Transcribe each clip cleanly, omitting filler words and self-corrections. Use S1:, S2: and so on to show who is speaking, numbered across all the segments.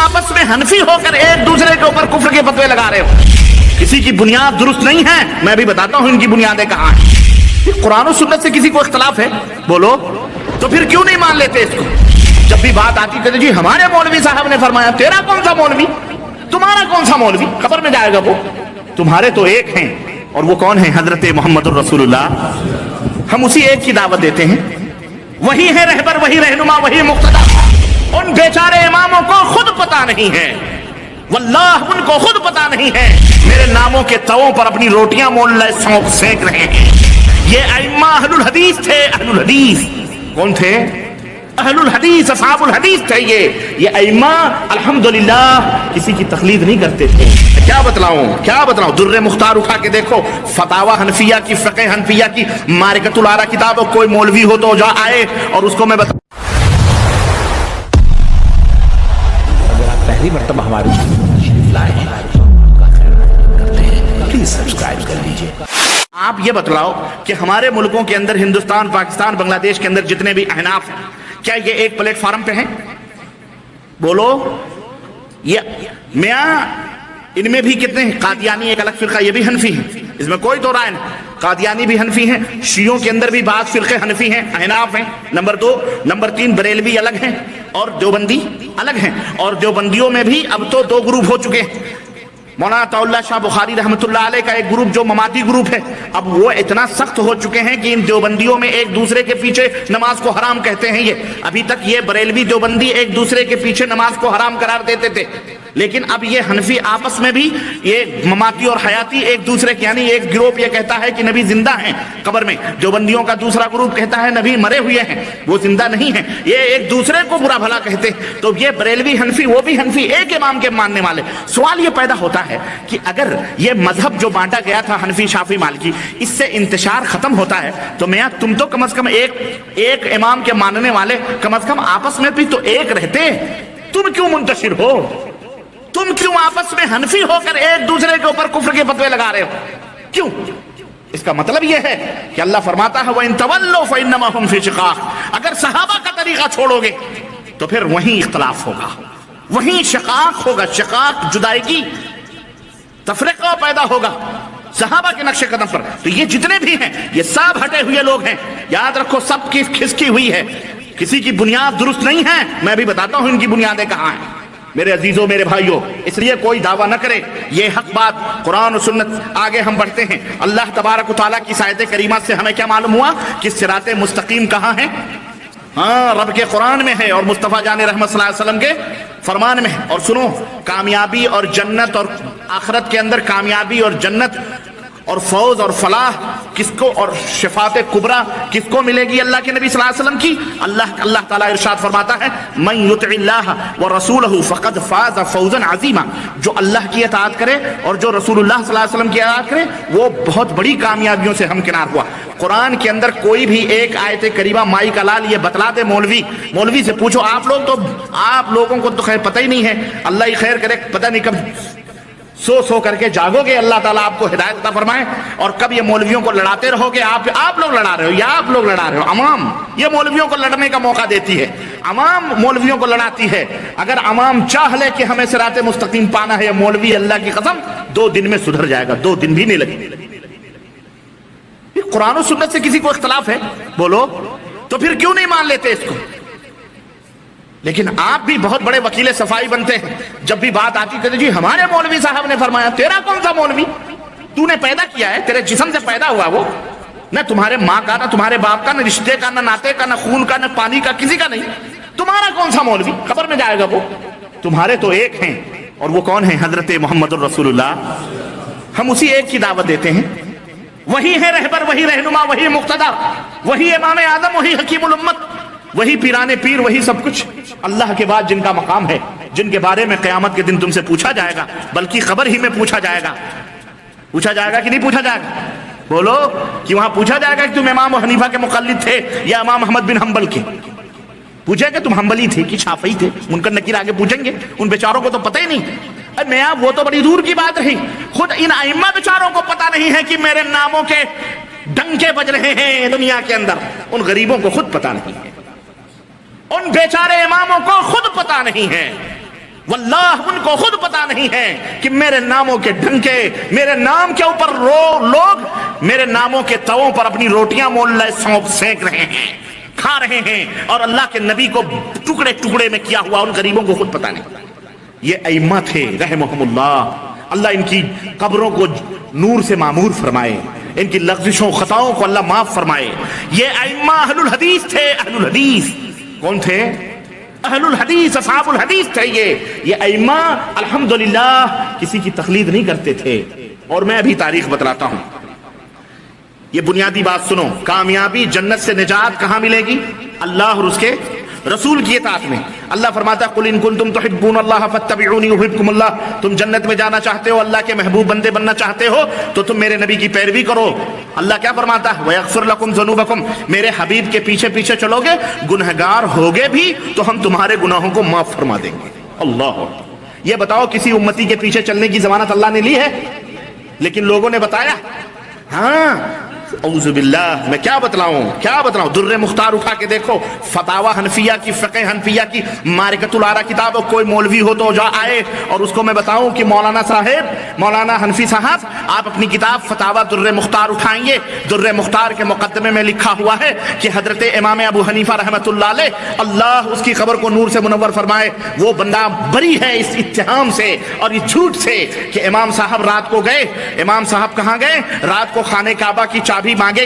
S1: آپس میں حنفی ہو کر ایک دوسرے کے اوپر کفر کے فتوے لگا رہے ہو؟ کسی کی بنیاد درست نہیں ہے، میں بھی بتاتا ہوں ان کی بنیادیں کہاں ہیں۔ قرآن و سنت سے کسی کو اختلاف ہے بولو تو پھر کیوں نہیں مان لیتے اس کو؟ جب بھی بات آتی کہتے جی ہمارے مولوی صاحب نے فرمایا، تیرا کون سا مولوی، تمہارا کون سا مولوی، قبر میں جائے گا وہ؟ تمہارے تو ایک ہیں، اور وہ کون ہیں؟ حضرت محمد الرسول اللہ۔ ہم اسی ایک کی دعوت دیتے ہیں، وہی ہے رہبر، وہی رہنما، وہی مقتدا۔ ان بیچارے اماموں کو خود پتا نہیں ہے، واللہ ان کو خود پتا نہیں ہے، میرے ناموں کے تووں پر اپنی روٹیاں مول سینک رہے ہیں۔ یہ ائمہ اہل الحدیث تھے، اہل الحدیث کون تھے؟ اہل الحدیث، اصحاب الحدیث تھے یہ ائمہ الحمدللہ کسی کی تقلید نہیں کرتے تھے۔ کیا بتلاؤں در مختار اٹھا کے دیکھو، فتاوی حنفیہ کی، فقہ حنفیہ کی، معرکۃ الآراء کتاب، کوئی مولوی ہو تو جا آئے اور اس کو میں بتا۔
S2: اگر آپ پہلی مرتبہ ہمارے چینل تشریف لائے ہیں کرتے ہیں، پلیز سبسکرائب کر لیجیے۔
S1: آپ یہ بتلاؤ کہ ہمارے ملکوں کے اندر، ہندوستان، پاکستان، بنگلہ دیش کے اندر جتنے بھی احناف ہیں، کیا یہ ایک پلیٹ فارم پہ ہیں؟ بولو۔ یہ میاں ان میں بھی کتنے ہیں؟ قادیانی ایک الگ فرقہ، یہ بھی حنفی ہیں، اس میں کوئی تو رائے نہیں۔ قادیانی بھی حنفی ہیں، شیعوں کے اندر بھی بعض فرقے حنفی ہیں، احناف ہیں، نمبر 2۔ نمبر 3 بریلوی الگ ہیں اور دیوبندی الگ ہیں، اور دیوبندیوں میں بھی اب تو 2 گروپ ہو چکے ہیں۔ مولانا عطا اللہ شاہ بخاری رحمۃ اللہ علیہ کا ایک گروپ جو مماتی گروپ ہے، اب وہ اتنا سخت ہو چکے ہیں کہ ان دیوبندیوں میں ایک دوسرے کے پیچھے نماز کو حرام کہتے ہیں۔ یہ ابھی تک یہ بریلوی دیوبندی ایک دوسرے کے پیچھے نماز کو حرام قرار دیتے تھے، لیکن اب یہ حنفی آپس میں بھی، یہ مماتی اور حیاتی ایک دوسرے کے، یعنی ایک گروپ یہ کہتا ہے کہ نبی زندہ ہیں قبر میں، دیوبندیوں کا دوسرا گروپ کہتا ہے نبی مرے ہوئے ہیں، وہ زندہ نہیں ہیں، یہ ایک دوسرے کو برا بھلا کہتے ہیں۔ تو یہ بریلوی حنفی، وہ بھی حنفی، ایک امام کے ماننے والے۔ سوال یہ پیدا ہوتا ہے کہ اگر یہ مذہب جو بانٹا گیا تھا حنفی، شافعی، مالکی، اس سے انتشار ختم ہوتا ہے تو میاں تم تو کم از کم ایک امام کے ماننے والے کم از کم آپس میں بھی تو ایک رہتے، تم کیوں منتشر ہو؟ تم کیوں آپس میں حنفی ہو کر ایک دوسرے کے اوپر کفر کے فتوے لگا رہے ہو؟ کیوں؟ اس کا مطلب یہ ہے کہ اللہ فرماتا ہے وَإِن تَوَلُّوا فَإِنَّمَا هُمْ فِي شِقَاقٍ، اگر صحابہ کا طریقہ چھوڑو گے تو پھر وہیں اختلاف ہوگا، وہیں شقاق ہوگا، شقاق، جدائیگی، تفرقہ پیدا ہوگا صحابہ کے نقش قدم پر۔ تو یہ جتنے بھی ہیں یہ سب ہٹے ہوئے لوگ ہیں، یاد رکھو، سب کی کھسکی ہوئی ہے، کسی کی بنیاد درست نہیں ہے، میں بھی بتاتا ہوں ان کی بنیادیں کہاں ہیں میرے عزیزوں، میرے بھائیوں۔ اس لیے کوئی دعویٰ نہ کرے، یہ حق بات قرآن و سنت۔ آگے ہم بڑھتے ہیں، اللہ تبارک و تعالیٰ کی آیت کریمہ سے ہمیں کیا معلوم ہوا کہ صراط مستقیم کہاں ہے؟ ہاں، رب کے قرآن میں ہے اور مصطفیٰ جان رحمت صلی اللہ علیہ وسلم کے فرمان میں ہے۔ اور سنو، کامیابی اور جنت، اور آخرت کے اندر کامیابی اور جنت اور فوز اور فلاح کس کو، اور شفاعت کبریٰ کس کو ملے گی؟ اللہ کے نبی صلی اللہ علیہ وسلم کی۔ اللہ تعالیٰ ارشاد فرماتا ہے من یطع اللہ ورسولہ فقد فاز فوزا عظیما، جو اللہ کی اطاعت کرے اور جو رسول اللہ صلی اللہ علیہ وسلم کی اطاعت کرے وہ بہت بڑی کامیابیوں سے ہمکنار ہوا۔ قرآن کے اندر کوئی بھی ایک آیت کریمہ مائی کا لال یہ بتلا دے، مولوی سے پوچھو، آپ لوگوں کو تو خیر پتہ ہی نہیں ہے، اللہ ہی خیر کرے، پتہ نہیں کب سو کر کے جاگو گے، اللہ تعالیٰ آپ کو ہدایت عطا فرمائے، اور کب یہ مولویوں کو لڑاتے رہو گے۔ آپ لوگ لڑا رہے ہو یا آپ لوگ لڑا رہے ہو؟ عوام یہ مولویوں کو لڑنے کا موقع دیتی ہے، عوام مولویوں کو لڑاتی ہے۔ اگر عوام چاہ لے کہ ہمیں صراط مستقیم پانا ہے، مولوی اللہ کی قسم 2 دن میں سدھر جائے گا، 2 دن بھی نہیں لگے۔ قرآن و سنت سے کسی کو اختلاف ہے بولو تو پھر کیوں نہیں مان لیتے اس کو؟ لیکن آپ بھی بہت بڑے وکیل صفائی بنتے ہیں، جب بھی بات آتی کہتے جی ہمارے مولوی صاحب نے فرمایا، تیرا کون سا مولوی، تو نے پیدا کیا ہے، تیرے جسم سے پیدا ہوا وہ، نہ تمہارے ماں کا، نہ تمہارے باپ کا، نہ رشتے کا، نہ ناتے کا، نہ خون کا، نہ پانی کا، کسی کا نہیں، تمہارا کون سا مولوی، قبر میں جائے گا وہ؟ تمہارے تو ایک ہیں، اور وہ کون ہیں؟ حضرت محمد الرسول اللہ۔ ہم اسی ایک کی دعوت دیتے ہیں، وہی ہے رہبر، وہی رہنما، وہی مقتدا، وہی امام اعظم، وہی حکیم الامت، وہی پیرانے پیر، وہی سب کچھ اللہ کے بعد جن کا مقام ہے، جن کے بارے میں قیامت کے دن تم سے پوچھا جائے گا، بلکہ قبر ہی میں پوچھا جائے گا کہ نہیں پوچھا جائے گا؟ بولو کہ وہاں پوچھا جائے گا کہ تم امام حنیفہ کے مقلد تھے یا امام احمد بن حنبل کے؟ پوچھے کہ تم حنبلی تھے کہ شافعی تھے؟ منکر نکیر آگے پوچھیں گے، ان بیچاروں کو تو پتہ ہی نہیں۔ میاں وہ تو بڑی دور کی بات رہی، خود ان ائمہ بیچاروں کو پتہ نہیں ہے کہ میرے ناموں کے ڈنکے بج رہے ہیں دنیا کے اندر، ان غریبوں کو خود پتہ نہیں ہے، ان بیچارے اماموں کو خود پتہ نہیں ہے واللہ ان کو خود پتا نہیں ہے کہ میرے ناموں کے ڈنکے میرے نام کے اوپر لوگ میرے ناموں کے تووں پر اپنی روٹیاں مول سونپ سینک رہے ہیں، کھا رہے ہیں، اور اللہ کے نبی کو ٹکڑے ٹکڑے میں کیا ہوا ان غریبوں کو خود پتا نہیں۔ یہ ائمہ تھے رحمہم اللہ، اللہ ان کی قبروں کو نور سے معمور فرمائے، ان کی لغزشوں خطاؤں کو اللہ معاف فرمائے۔ یہ ائمہ اہل الحدیث تھے، اہل الحدیث کون تھے؟ اہل الحدیث، اصحاب الحدیث تھے یہ ائمہ الحمدللہ کسی کی تقلید نہیں کرتے تھے۔ اور میں ابھی تاریخ بتلاتا ہوں، یہ بنیادی بات سنو، کامیابی جنت سے نجات کہاں ملے گی؟ اللہ اور اس کے رسول کی اطاعت میں۔ اللہ فرماتا ہے قُلْ إِن كُنتُمْ تُحِبُّونَ اللَّهَ فَاتَّبِعُونِي يُحْبِبْكُمُ اللَّهُ، تم جنت میں جانا چاہتے ہو، اللہ کے محبوب بندے بننا چاہتے ہو تو تم میرے نبی کی پیروی کرو۔ اللہ کیا فرماتا ہے وَيَغْفِرْ لَكُمْ ذُنُوبَكُمْ، میرے حبیب کے پیچھے پیچھے چلو گے، گنہگار ہوگے بھی تو ہم تمہارے گناہوں کو معاف فرما دیں گے۔ اللہ، یہ بتاؤ کسی امتی کے پیچھے چلنے کی ضمانت اللہ نے لی ہے؟ لیکن لوگوں نے بتایا، ہاں اعوذ باللہ، میں کیا بتلاؤں در مختار اٹھا کے دیکھو، فتاوی حنفیہ کی، فقہ حنفیہ کی معرکۃ الآراء کتاب، کوئی مولوی ہو تو جا آئے اور اس کو میں بتاؤں کہ مولانا حنفی صاحب آپ اپنی کتاب فتاوی در مختار اٹھائیں گے، در مختار کے مقدمے میں لکھا ہوا ہے کہ حضرت امام ابو حنیفہ رحمۃ اللہ علیہ، اللہ اس کی قبر کو نور سے منور فرمائے، وہ بندہ بری ہے اس اتہام سے اور اس جھوٹ سے کہ امام صاحب رات کو گئے، امام صاحب کہاں گئے؟ رات کو خانہ کعبہ کی چابی مانگے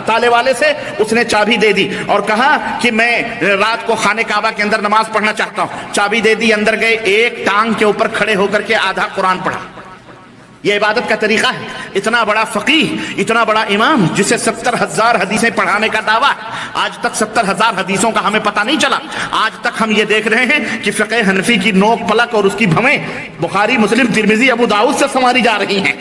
S1: تالے والے سے، اس نے چابی دے دی اور کہا کہ میں رات کو خانہ کعبہ کے اندر نماز پڑھنا چاہتا ہوں، چابی دے دی، اندر گئے، ایک ٹانگ کے اوپر کھڑے ہو کر کے آدھا قرآن پڑھا۔ یہ عبادت کا طریقہ ہے؟ اتنا بڑا فقیہ، اتنا بڑا امام جسے 70,000 حدیثیں پڑھانے کا دعویٰ، آج تک 70,000 حدیثوں کا ہمیں پتہ نہیں چلا۔ آج تک ہم یہ دیکھ رہے ہیں کہ فقہ حنفی کی نوک پلک اور اس کی بھویں بخاری، مسلم، ترمذی، ابو داؤد سے سنواری جا رہی ہیں۔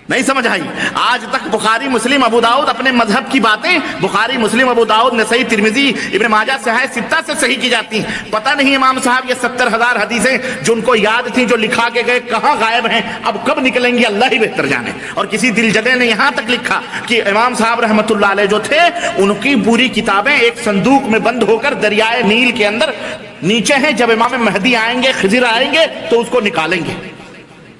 S1: نہیں سمجھ آئی؟ آج تک بخاری، مسلم، ابو داؤد اپنے مذہب کی باتیں بخاری، مسلم، ابو داؤد، نسائی، ترمذی، ابن ماجہ، صحیح ستہ سے صحیح کی جاتی ہیں۔ پتہ نہیں امام صاحب یہ 70,000 حدیثیں جو ان کو یاد تھیں، جو لکھا کے گئے، کہاں غائب ہیں، اب کب نکلیں گی اللہ ہی بہتر جانے۔ اور کسی دل جدے نے یہاں تک لکھا کہ امام صاحب رحمۃ اللہ علیہ جو تھے، ان کی پوری کتابیں ایک صندوق میں بند ہو کر دریائے نیل کے اندر نیچے ہیں، جب امام مہدی آئیں گے، خضر آئیں گے تو اس کو نکالیں گے۔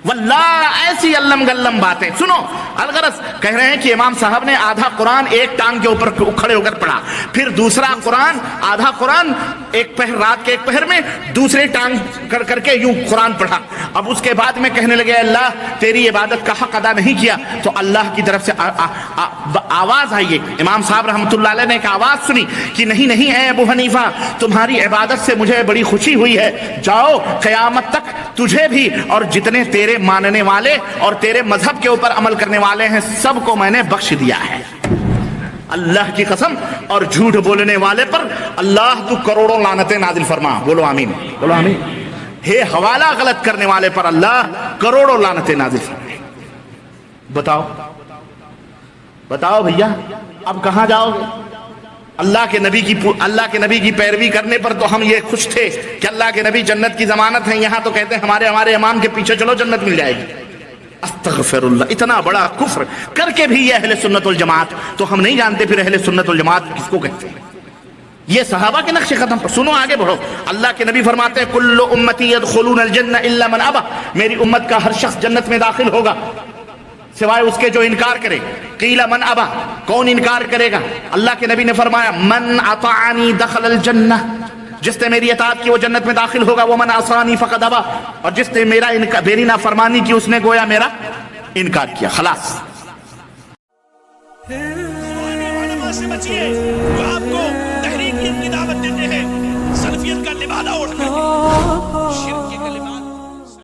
S1: واللہ ایسی علم گلم باتیں سنو۔ الغرض کہہ رہے ہیں کہ امام صاحب نے آدھا قرآن ایک ٹانگ کے اوپر کھڑے ہو کر پڑھا، پھر دوسرا قرآن، آدھا قرآن ایک پہر، رات کے ایک پہر میں دوسرے ٹانگ کر کے یوں قرآن پڑھا۔ اب اس کے بعد میں کہنے لگے اللہ تیری عبادت کا حق ادا نہیں کیا، تو اللہ کی طرف سے آواز آئی، امام صاحب رحمۃ اللہ علیہ نے ایک آواز سنی کہ نہیں اے ابو حنیفہ، تمہاری عبادت سے مجھے بڑی خوشی ہوئی ہے، جاؤ قیامت تک تجھے بھی اور جتنے تیرے ماننے والے اور تیرے مذہب کے اوپر عمل کرنے والے ہیں سب کو میں نے بخش دیا ہے۔ اللہ کی قسم، اور جھوٹ بولنے والے پر اللہ تو کروڑوں لعنتیں نازل فرما، بولو آمین، بولو آمین۔ ہے حوالہ غلط کرنے والے پر اللہ کروڑوں لعنتیں نازل فرما۔ بتاؤ بھیا، اب کہاں جاؤ گے؟ اللہ کے نبی کی پیروی کرنے پر تو ہم یہ خوش تھے کہ اللہ کے نبی جنت کی ضمانت ہیں، یہاں تو کہتے ہیں ہمارے امام کے پیچھے چلو جنت مل جائے گی۔ استغفر اللہ، اتنا بڑا کفر کر کے بھی یہ اہل سنت والجماعت، تو ہم نہیں جانتے پھر اہل سنت والجماعت کس کو کہتے ہیں۔ یہ صحابہ کے نقش قدم پر سنو، آگے بڑھو۔ اللہ کے نبی فرماتے ہیں کل امتی یدخلون الجنہ الا من ابا، میری امت کا ہر شخص جنت میں داخل ہوگا سوائے اس کے جو انکار کرے۔ قیل من ابا، کون انکار کرے گا؟ اللہ کے نبی نے فرمایا من اطاعنی دخل الجنہ، جس نے میری اطاعت کی وہ جنت میں داخل ہوگا، ومن عصانی فقد ابا، اور جس نے میری نافرمانی کی اس نے گویا میرا انکار کیا۔ خلاص
S3: علماء سے بچیے جو آپ کو تحریک کی دعوت دیتے ہیں۔